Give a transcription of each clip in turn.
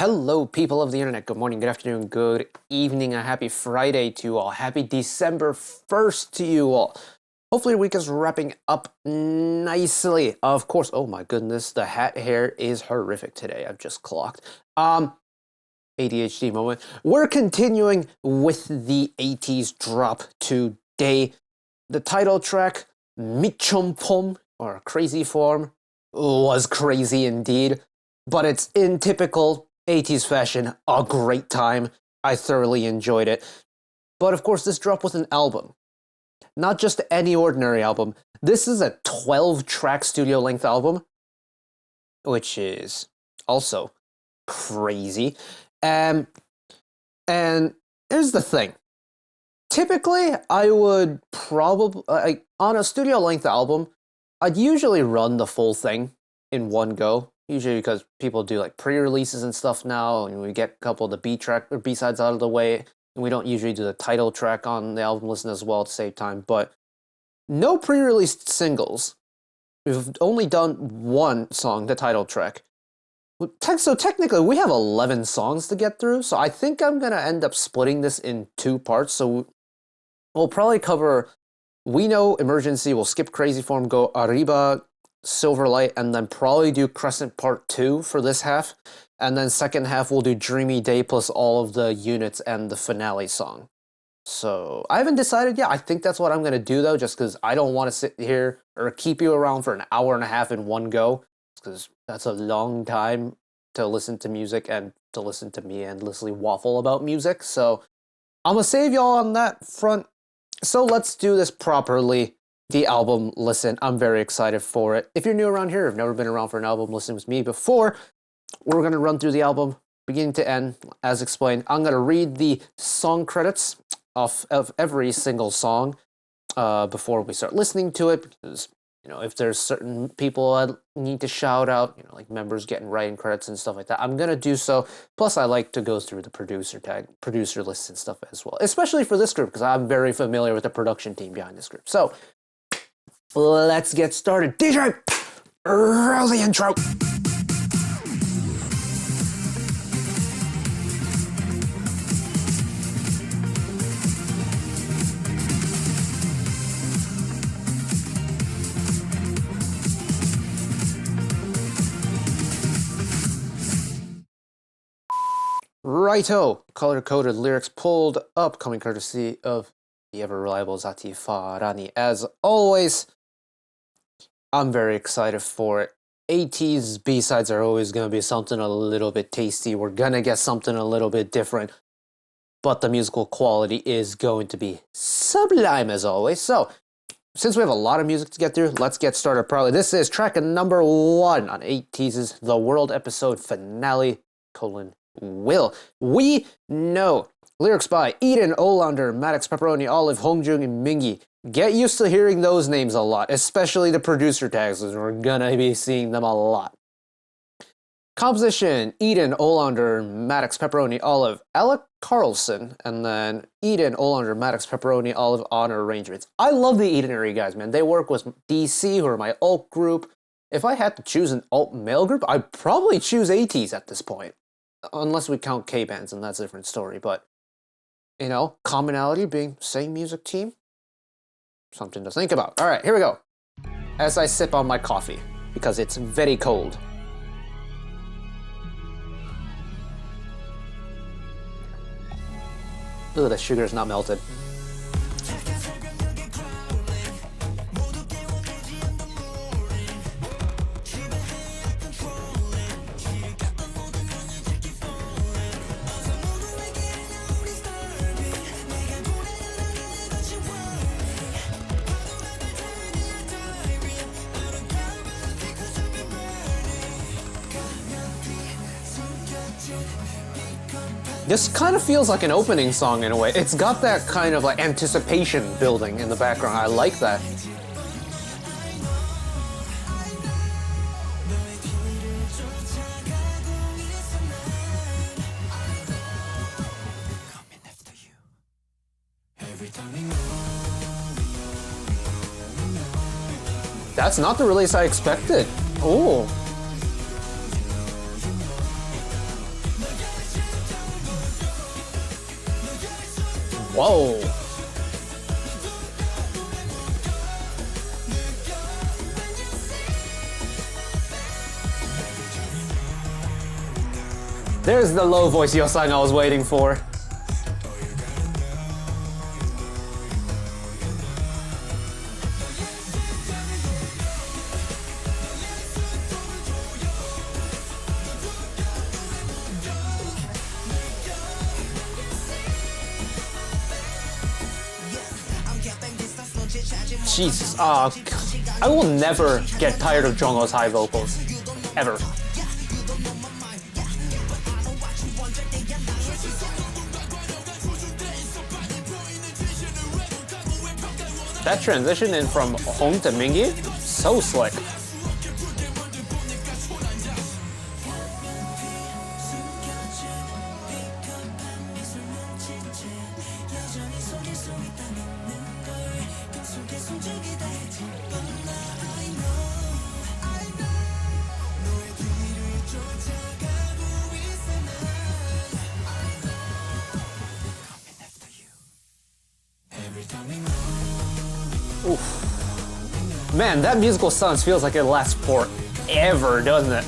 Hello, people of the internet. Good morning, good afternoon, good evening, a happy Friday to you all. Happy December 1st to you all. Hopefully your week is wrapping up nicely. Of course, oh my goodness, the hat hair is horrific today. I've just clocked. ADHD moment. We're continuing with the ATEEZ drop today. The title track, 미천폼, or Crazy Form, was crazy indeed. But it's in typical ATEEZ fashion, a great time. I thoroughly enjoyed it. But of course, this drop was an album. Not just any ordinary album. This is a 12-track studio-length album, which is also crazy. And here's the thing. Typically, I would probably, on a studio-length album, I'd usually run the full thing in one go. Usually because people do like pre-releases and stuff now, and we get a couple of the B-sides out of the way, and we don't usually do the title track on the album listen as well at the same time, but no pre-released singles. We've only done one song, the title track. So technically, we have 11 songs to get through, so I think I'm going to end up splitting this in two parts, so we'll probably cover We Know, Emergency, we'll skip Crazy Form, go ARRIBA, Silverlight, and then probably do Crescent Part 2 for this half. And then second half, we'll do Dreamy Day plus all of the units and the finale song. So I haven't decided yet. I think that's what I'm going to do, though, just because I don't want to sit here or keep you around for an hour and a half in one go, because that's a long time to listen to music and to listen to me endlessly waffle about music. So I'm going to save y'all on that front. So let's do this properly. The album listen. I'm very excited for it. If you're new around here, have never been around for an album listen with me before, we're going to run through the album beginning to end. As explained, I'm going to read the song credits of every single song before we start listening to it, because, you know, if there's certain people I need to shout out, you know, like members getting writing credits and stuff like that, I'm going to do so. Plus, I like to go through the producer lists and stuff as well, especially for this group, because I'm very familiar with the production team behind this group. So let's get started. DJ, roll the intro. Righto, color-coded lyrics pulled up, coming courtesy of the ever-reliable Zati Farani. As always, I'm very excited for it. ATEEZ B-sides are always going to be something a little bit tasty. We're going to get something a little bit different. But the musical quality is going to be sublime as always. So, since we have a lot of music to get through, let's get started properly. This is track number 1 on ATEEZ's The World episode finale, Will. We Know. Lyrics by Eden, Olander, Maddox, Pepperoni, Olive, Hongjung, and Mingi. Get used to hearing those names a lot, especially the producer tags, because we're gonna be seeing them a lot. Composition, Eden, Olander, Maddox, Pepperoni, Olive, Alec Carlson, and then Eden, Olander, Maddox, Pepperoni, Olive on arrangements. I love the Edenary guys, man. They work with DC, who are my alt group. If I had to choose an alt male group, I'd probably choose ATEEZ at this point. Unless we count K-bands, and that's a different story, but, you know, commonality being same music team. Something to think about. All right, here we go. As I sip on my coffee, because it's very cold. Ooh, the sugar's not melted. This kind of feels like an opening song in a way. It's got that kind of like anticipation building in the background. I like that. That's not the release I expected. Oh. Whoa. There's the low voice Yosang I was waiting for. Jesus, I will never get tired of Jungho's high vocals, ever. That transition in from Hong to Mingi, so slick. Oof. Man, that musical silence feels like it lasts forever, doesn't it?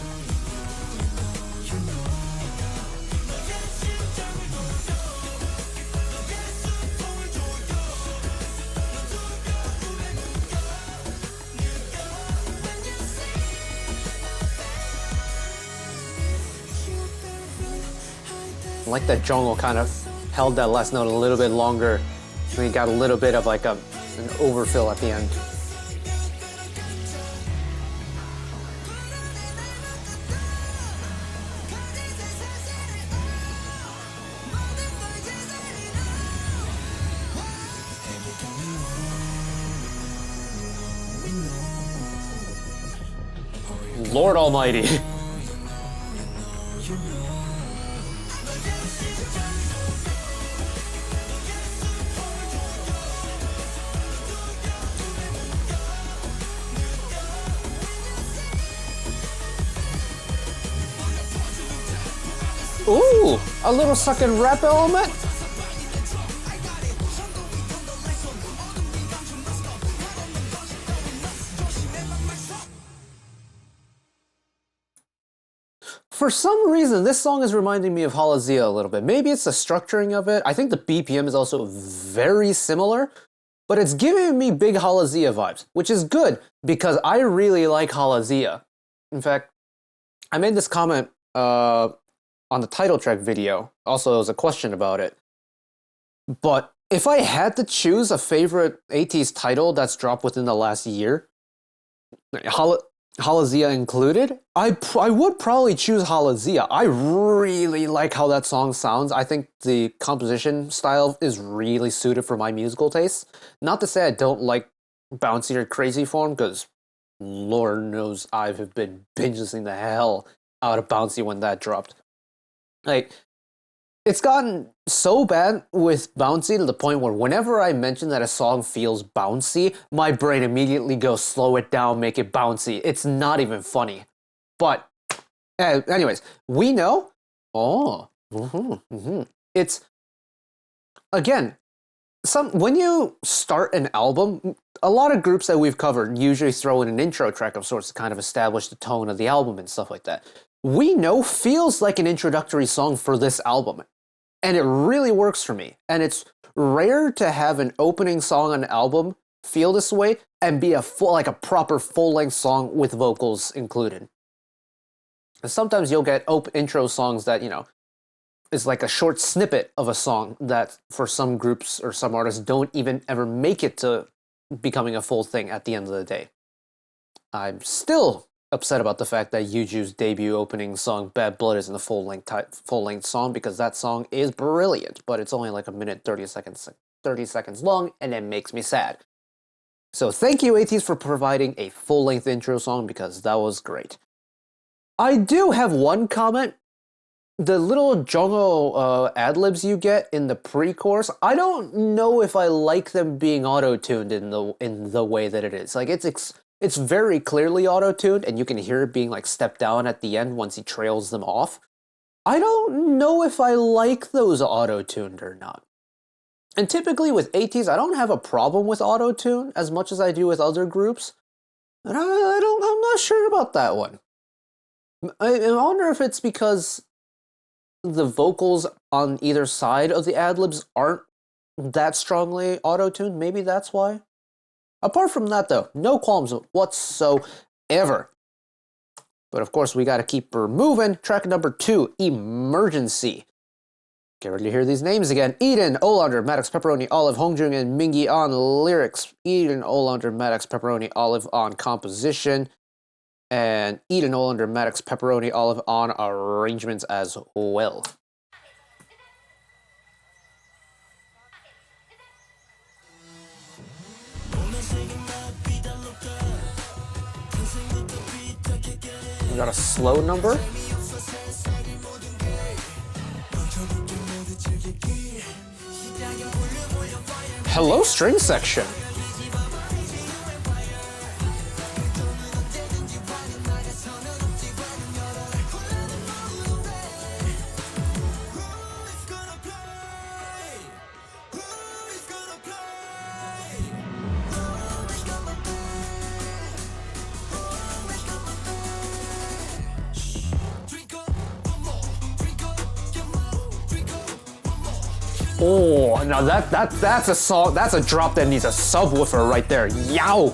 I like that Jungho kind of held that last note a little bit longer. We got a little bit of like an overfill at the end. Lord Almighty. Ooh, a little second rap element. For some reason, this song is reminding me of Halazia a little bit. Maybe it's the structuring of it. I think the BPM is also very similar, but it's giving me big Halazia vibes, which is good because I really like Halazia. In fact, I made this comment on the title track video. Also, there was a question about it. But if I had to choose a favorite ATEEZ title that's dropped within the last year, Halazia included, I would probably choose Halazia. I really like how that song sounds. I think the composition style is really suited for my musical tastes. Not to say I don't like bouncy or crazy form, because Lord knows I've been binge listening the hell out of bouncy when that dropped. Like, it's gotten so bad with bouncy to the point where whenever I mention that a song feels bouncy, my brain immediately goes, slow it down, make it bouncy. It's not even funny. But, anyways, we know. It's, again, when you start an album, a lot of groups that we've covered usually throw in an intro track of sorts to kind of establish the tone of the album and stuff like that. We Know feels like an introductory song for this album, and it really works for me. And it's rare to have an opening song on an album feel this way and be a proper full-length song with vocals included. And sometimes you'll get intro songs that, you know, is like a short snippet of a song that for some groups or some artists don't even ever make it to becoming a full thing at the end of the day. I'm still upset about the fact that Yuju's debut opening song Bad Blood isn't a full-length song, because that song is brilliant, but it's only like a minute 30 seconds long, and it makes me sad. So thank you, ATEEZ, for providing a full-length intro song, because that was great. I do have one comment. The little Jungho ad-libs you get in the pre-chorus, I don't know if I like them being auto-tuned in the way that it is. Like, it's very clearly auto-tuned, and you can hear it being like stepped down at the end once he trails them off. I don't know if I like those auto-tuned or not. And typically with ATEEZ, I don't have a problem with auto-tune as much as I do with other groups. And I'm not sure about that one. I wonder if it's because the vocals on either side of the ad-libs aren't that strongly auto-tuned. Maybe that's why. Apart from that, though, no qualms whatsoever. But of course, we gotta keep her moving. Track number 2, Emergency. Get ready to hear these names again. Eden, Olander, Maddox, Pepperoni, Olive, Hongjung, and Mingi on lyrics. Eden, Olander, Maddox, Pepperoni, Olive on composition. And Eden, Olander, Maddox, Pepperoni, Olive on arrangements as well. We got a slow number. Hello, string section. Oh, now that's a song, that's a drop that needs a subwoofer right there. Yow!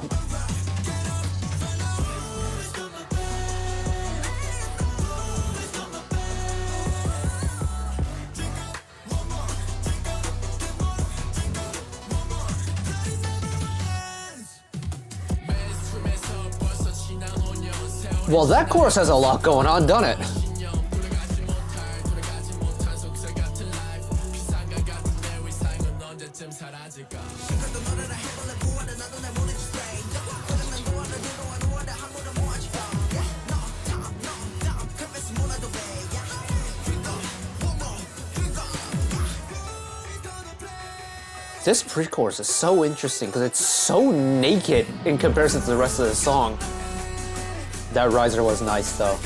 Well, that chorus has a lot going on, doesn't it? This pre-chorus is so interesting because it's so naked in comparison to the rest of the song. That riser was nice though.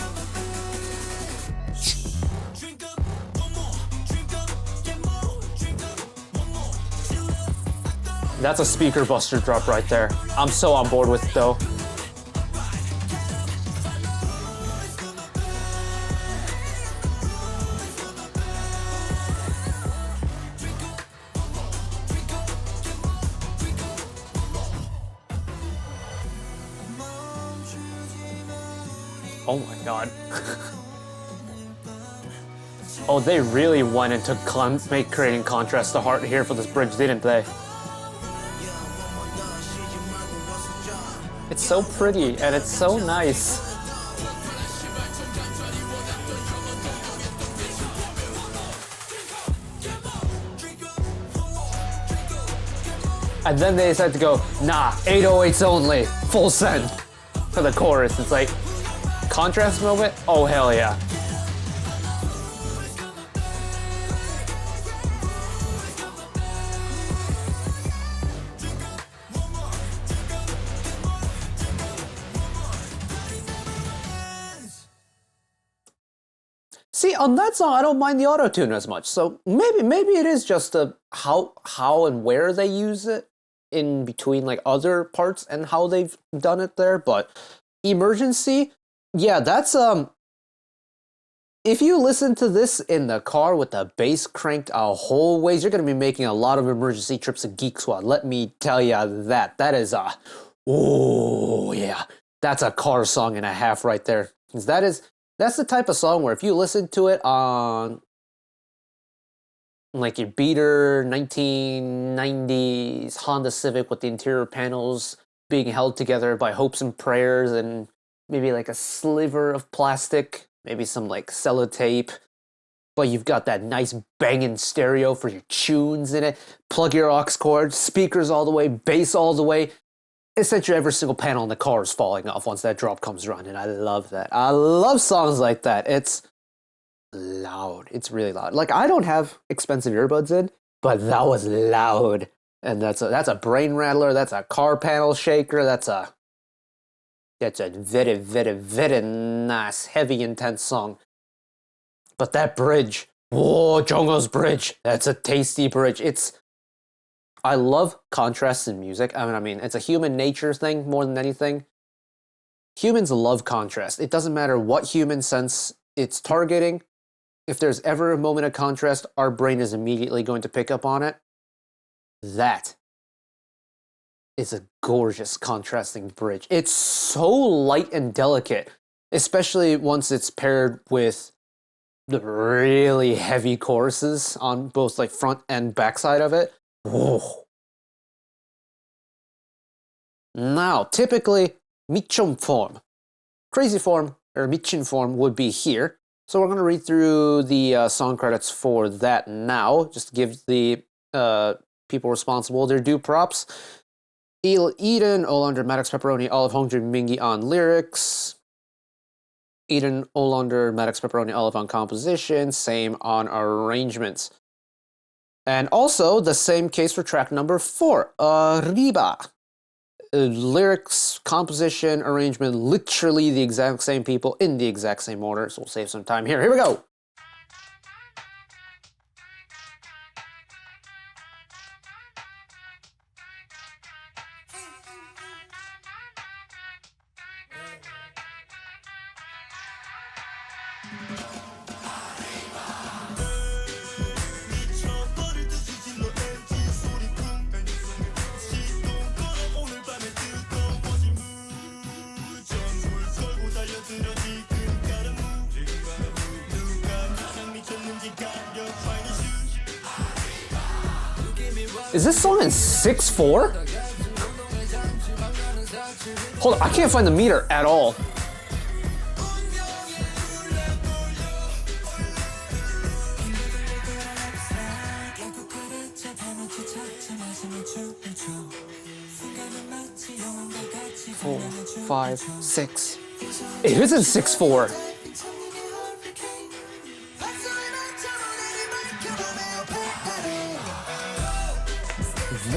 That's a speaker buster drop right there. I'm so on board with it though. Oh my god. Oh, they really went into creating contrast to heart here for this bridge, didn't they? It's so pretty and it's so nice. And then they decided to go, nah, 808s only, full send for the chorus. It's like, contrast moment? Oh, hell yeah. See, on that song, I don't mind the auto-tune as much. So maybe it is just how and where they use it in between like other parts and how they've done it there. But Emergency, yeah, that's if you listen to this in the car with the bass cranked a whole ways, you're gonna be making a lot of emergency trips to Geek Squad. Let me tell you that. That is oh yeah, that's a car song and a half right there. Because that's the type of song where if you listen to it on like your beater 1990s Honda Civic with the interior panels being held together by hopes and prayers and maybe like a sliver of plastic, maybe some like sellotape, but you've got that nice banging stereo for your tunes in it, plug your aux cord, speakers all the way, bass all the way. Essentially every single panel in the car is falling off once that drop comes around, and I love that. I love songs like that. It's loud. It's really loud. Like, I don't have expensive earbuds in, but that was loud. And that's a brain rattler, that's a car panel shaker, that's a very, very, very nice, heavy, intense song. But that bridge, whoa, Jongho's bridge, that's a tasty bridge. I love contrasts in music. I mean, it's a human nature thing more than anything. Humans love contrast. It doesn't matter what human sense it's targeting. If there's ever a moment of contrast, our brain is immediately going to pick up on it. That is a gorgeous contrasting bridge. It's so light and delicate, especially once it's paired with the really heavy choruses on both like front and back side of it. Whoa. Now, typically, 미친 form, crazy form, or 미친 form would be here. So we're going to read through the song credits for that now, just to give the people responsible their due props. Eden, Olander, Maddox Pepperoni, Olive, Hongjun, Mingi on lyrics. Eden, Olander, Maddox Pepperoni, Olive on composition, same on arrangements. And also, the same case for track number 4, ARRIBA. Lyrics, composition, arrangement, literally the exact same people in the exact same order, so we'll save some time here. Here we go! Is this song in 6/4? Hold on, I can't find the meter at all. Four, 5, 6. It is in 6/4.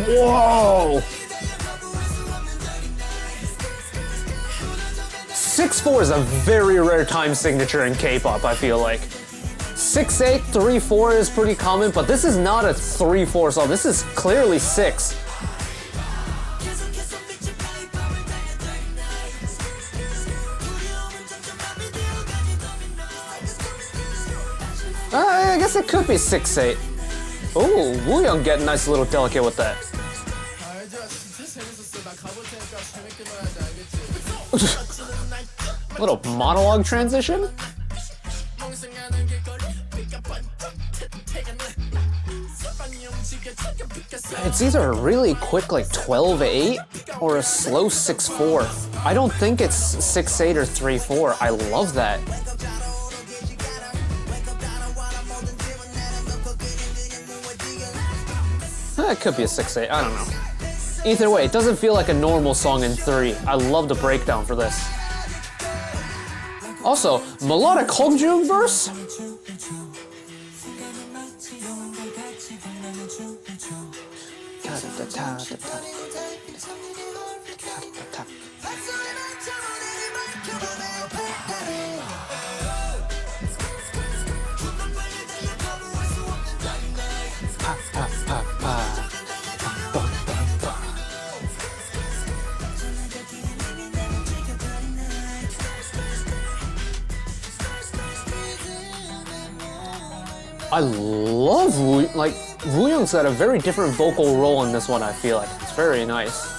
Whoa! 6/4 is a very rare time signature in K-pop, I feel like. 6/8, 3/4 is pretty common, but this is not a 3/4 song. This is clearly 6. I guess it could be 6/8. Ooh, Wooyoung getting nice little delicate with that. Little monologue transition? It's either a really quick like 12/8 or a slow 6/4. I don't think it's 6/8 or 3/4. I love that. It could be a 6/8, I don't know. Either way, it doesn't feel like a normal song in 3. I love the breakdown for this. Also, melodic Hongjun verse? I love Wooyoung's got a very different vocal role in this one, I feel like. It's very nice.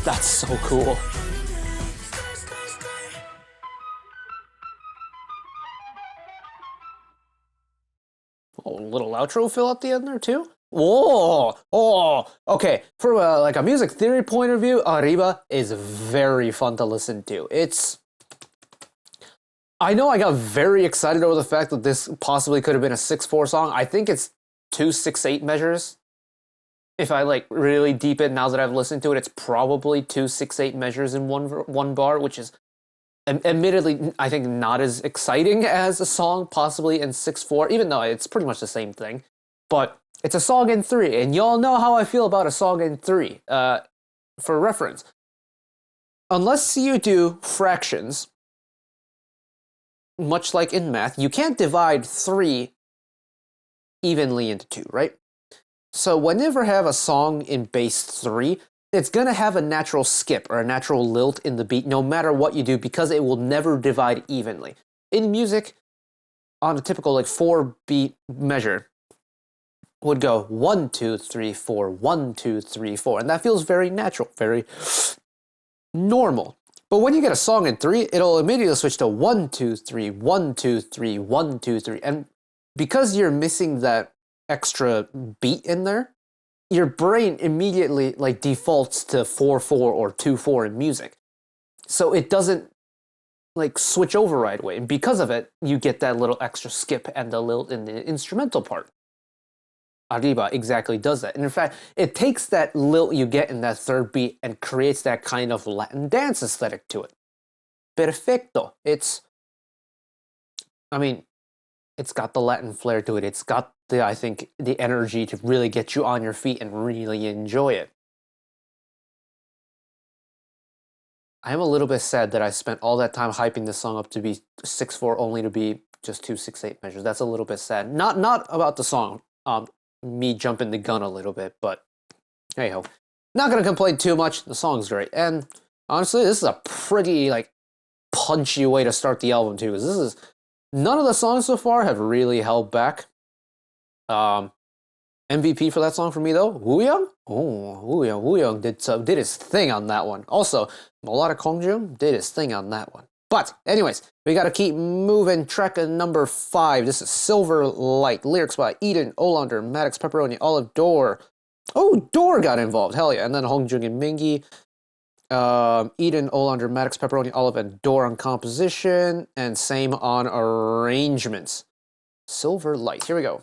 That's so cool. Oh, a little outro fill at the end there too? Whoa! Oh! Okay, from like a music theory point of view, ARRIBA is very fun to listen to. It's I know I got very excited over the fact that this possibly could have been a 6/4 song. I think it's 2/6/8 measures. If I like really deep it now that I've listened to it, it's probably 2/6/8 measures in one bar, which is admittedly I think not as exciting as a song possibly in 6/4, even though it's pretty much the same thing. But it's a song in 3, and y'all know how I feel about a song in 3. For reference, unless you do fractions, much like in math, you can't divide 3 evenly into 2, right? So whenever you have a song in base 3, it's going to have a natural skip or a natural lilt in the beat no matter what you do because it will never divide evenly. In music, on a typical like 4-beat measure, would go 1, 2, 3, 4, 1, 2, 3, 4, and that feels very natural, very normal. But when you get a song in 3, it'll immediately switch to 1, 2, 3, 1, 2, 3, 1, 2, 3. And because you're missing that extra beat in there, your brain immediately like defaults to 4/4 or 2/4 in music. So it doesn't like switch over right away. And because of it, you get that little extra skip and the lilt in the instrumental part. ARRIBA exactly does that. And in fact, it takes that lilt you get in that 3rd beat and creates that kind of Latin dance aesthetic to it. Perfecto. It's got the Latin flair to it. It's got I think, the energy to really get you on your feet and really enjoy it. I am a little bit sad that I spent all that time hyping this song up to be 6/4 only to be just 2/6/8 measures. That's a little bit sad. Not about the song. Me jumping the gun a little bit, but hey ho. Not gonna complain too much. The song's great, and honestly, this is a pretty like punchy way to start the album too. Because none of the songs so far have really held back. MVP for that song for me though, Wooyoung. Oh, Wooyoung did his thing on that one. Also, Melodic Hongjun did his thing on that one. But anyways, we gotta keep moving. Track number 5. This is Silver Light. Lyrics by Eden, Olander, Maddox, Pepperoni, Olive, Door. Oh, Door got involved. Hell yeah. And then Hongjun and Mingi. Eden, Olander, Maddox, Pepperoni, Olive, and Door on composition. And same on arrangements. Silver Light. Here we go.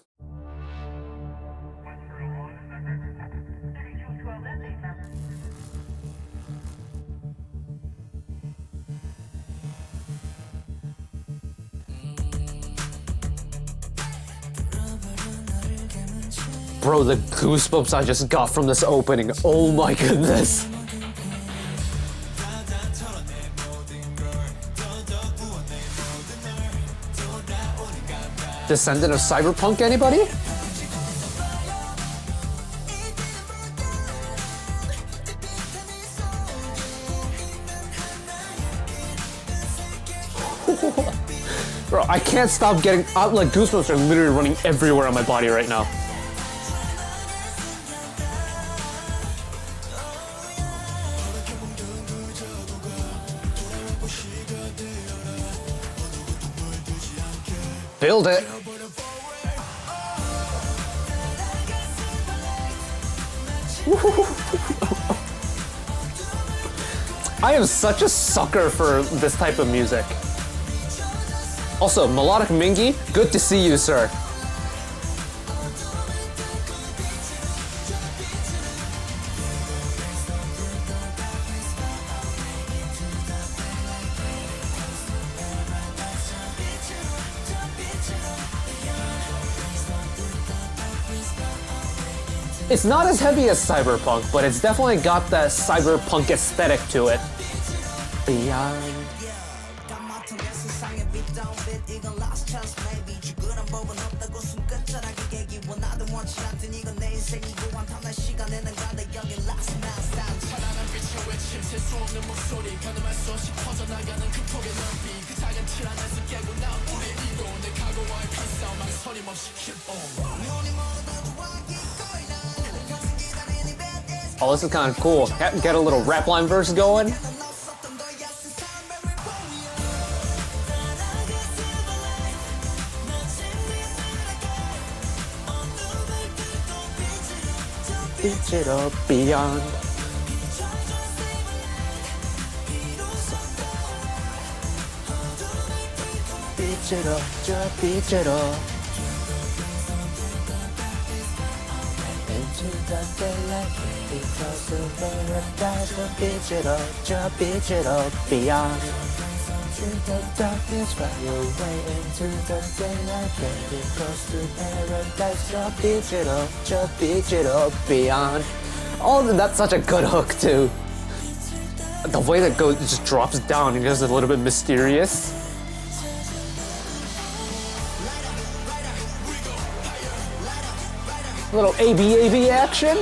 Bro, the goosebumps I just got from this opening. Oh my goodness. Descendant of Cyberpunk, anybody? Bro, I can't stop getting like goosebumps are literally running everywhere on my body right now. Build it. I am such a sucker for this type of music. Also, Melodic Mingi, good to see you, sir. It's not as heavy as Cyberpunk, but it's definitely got that Cyberpunk aesthetic to it. Beyond. Oh, this is kind of cool. Get a little rap line verse going. Digital beyond. 빛으로 저 빛으로 Into the daylight Getting close to paradise 저 빛으로 저 빛으로 Beyond Through the darkness fly away Into the daylight Getting close to paradise 저 빛으로 Beyond. Oh, that's such a good hook too. The way that goes, it just drops down and goes a little bit mysterious. A little ABAB action.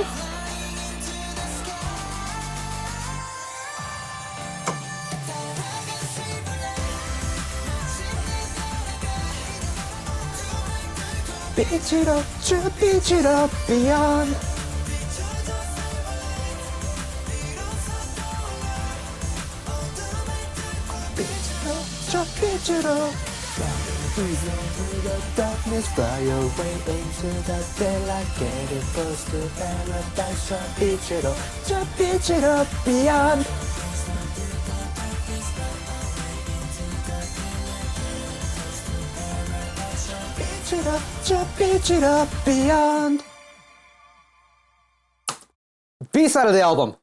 Beat it up, beyond. Beat it up. Through the darkness, fly away into the daylight, getting close to paradise. Beat it up, beyond. Beat it up, beyond. B-side of the album.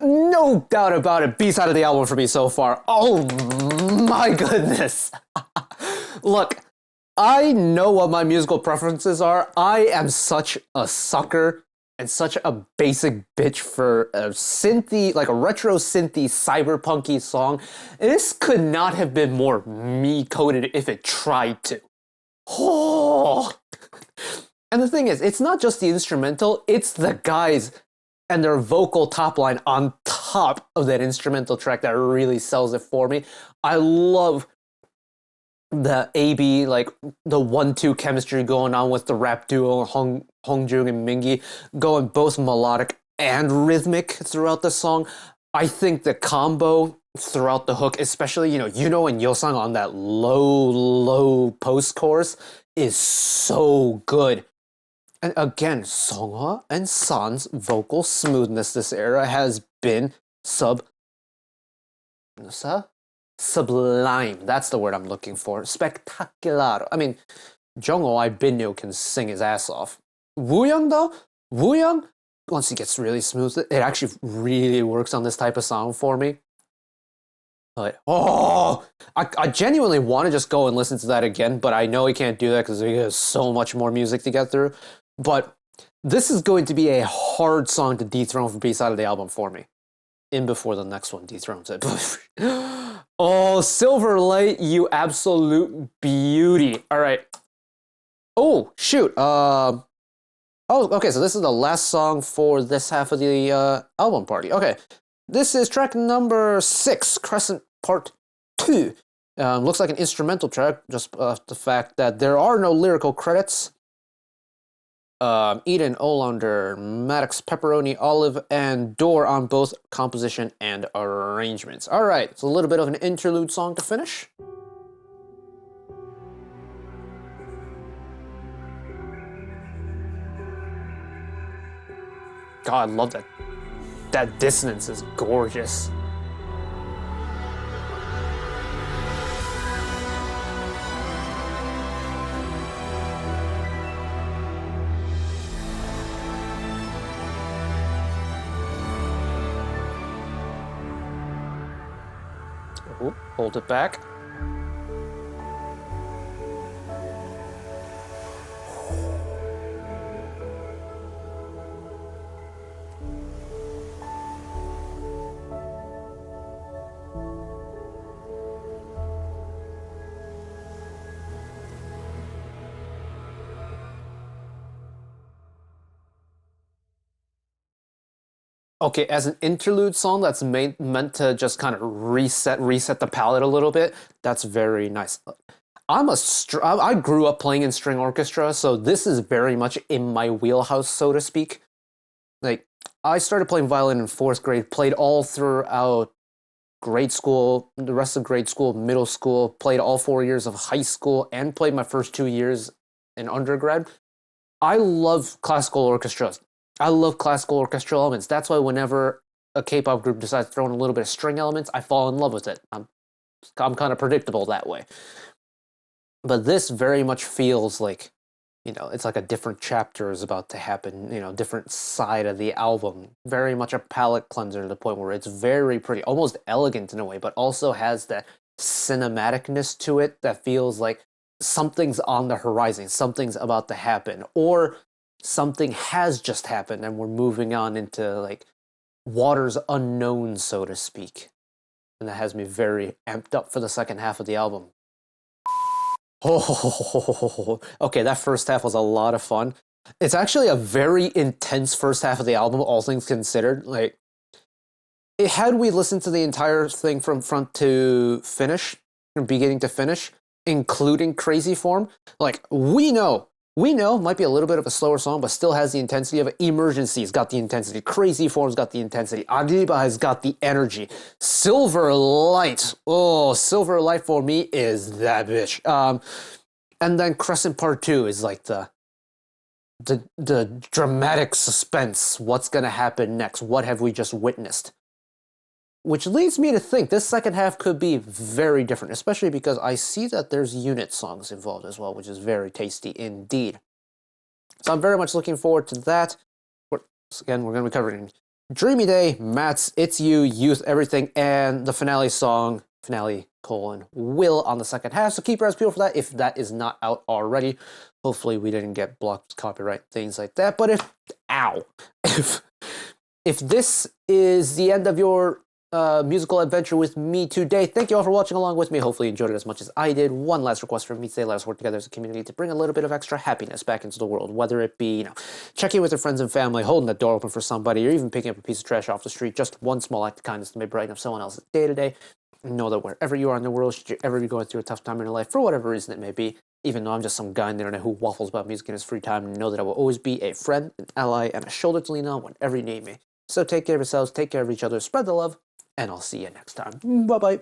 No doubt about it, B-side of the album for me so far. Oh my goodness. Look, I know what my musical preferences are. I am such a sucker and such a basic bitch for a synthy, like a retro synthy, cyberpunky song. This could not have been more me-coded if it tried to. Oh. And the thing is, it's not just the instrumental, it's the guys and their vocal top line on top of that instrumental track that really sells it for me. I love the AB, like the 1-2 chemistry going on with the rap duo Hong Jung and Mingi, going both melodic and rhythmic throughout the song. I think the combo throughout the hook, especially, and Yosang on that low post-chorus is so good. And again, Songhwa and San's vocal smoothness this era has been sublime. That's the word I'm looking for. Spectacular. I mean, Jungho Ibinyo can sing his ass off. Wooyoung though, once he gets really smooth, it actually really works on this type of sound for me. But, I genuinely want to just go and listen to that again, but I know we can't do that because there's so much more music to get through. But this is going to be a hard song to dethrone from B-side of the album for me. In before the next one dethrones it. Oh, Silver Light, you absolute beauty. All right. Oh, shoot. Okay, so this is the last song for this half of the album party. Okay. This is track number 6, Crescent Part 2. Looks like an instrumental track, just the fact that there are no lyrical credits. Eden Olander, Maddox Pepperoni, Olive, and Door on both composition and arrangements. All right, it's a little bit of an interlude song to finish. God, I love that. That dissonance is gorgeous. Ooh, hold it back. Okay, as an interlude song that's meant to just kind of reset the palette a little bit, that's very nice. I grew up playing in string orchestra, so this is very much in my wheelhouse, so to speak. Like, I started playing violin in 4th grade, played all throughout grade school, the rest of grade school, middle school, played all 4 years of high school, and played my first 2 years in undergrad. I love classical orchestras. I love classical orchestral elements. That's why whenever a K-pop group decides to throw in a little bit of string elements, I fall in love with it. I'm kind of predictable that way. But this very much feels like, it's like a different chapter is about to happen, different side of the album. Very much a palette cleanser to the point where it's very pretty, almost elegant in a way, but also has that cinematicness to it that feels like something's on the horizon, something's about to happen, or something has just happened and we're moving on into like waters unknown, so to speak. And that has me very amped up for the second half of the album. Oh, okay, that first half was a lot of fun. It's actually a very intense first half of the album, all things considered. Like, had we listened to the entire thing from front to finish, from beginning to finish, including Crazy Form, like, we know, might be a little bit of a slower song, but still has the intensity of it. Emergency's got the intensity. Crazy Form's got the intensity. ARRIBA has got the energy. Silver Light. Oh, Silver Light for me is that bitch. And then Crescent Part 2 is like the dramatic suspense. What's gonna happen next? What have we just witnessed? Which leads me to think this second half could be very different, especially because I see that there's unit songs involved as well, which is very tasty indeed. So I'm very much looking forward to that. Again, we're going to be covering Dreamy Day, Mats, It's You, Youth, Everything, and the finale song, Will on the second half. So keep your eyes peeled for that if that is not out already. Hopefully we didn't get blocked, copyright, things like that. But if this is the end of your musical adventure with me today, thank you all for watching along with me. Hopefully you enjoyed it as much as I did. One last request from me today: let us work together as a community to bring a little bit of extra happiness back into the world, whether it be checking with your friends and family, holding the door open for somebody, or even picking up a piece of trash off the street. Just one small act of kindness to may brighten up someone else's day to day. Know that wherever you are in the world, should you ever be going through a tough time in your life, for whatever reason it may be, even though I'm just some guy on the internet who waffles about music in his free time, know that I will always be a friend, an ally, and a shoulder to lean on whenever you need me. So take care of yourselves, take care of each other, spread the love, and I'll see you next time. Bye-bye.